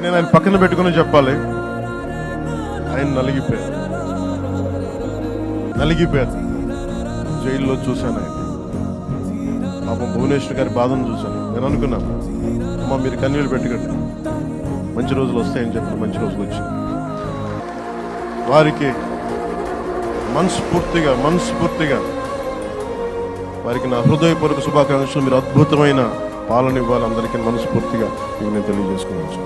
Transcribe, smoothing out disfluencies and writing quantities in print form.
నేను ఆయన పక్కన పెట్టుకుని చెప్పాలి, ఆయన నలిగిపోయారు. జైల్లో చూశాను ఆయన. పాపం భువనేశ్వర్ గారి బాధను చూశాను. నేను అనుకున్నాను, అమ్మ మీరు కన్నీళ్ళు పెట్టకండి, మంచి రోజులు వస్తాయని చెప్పి మంచి రోజులు వచ్చింది. వారికి మనస్ఫూర్తిగా వారికి నా హృదయపూర్వక శుభాకాంక్షలు. మీరు అద్భుతమైన పాలన ఇవ్వాలి అందరికీ మనస్ఫూర్తిగా నేను తెలియజేసుకున్నాను.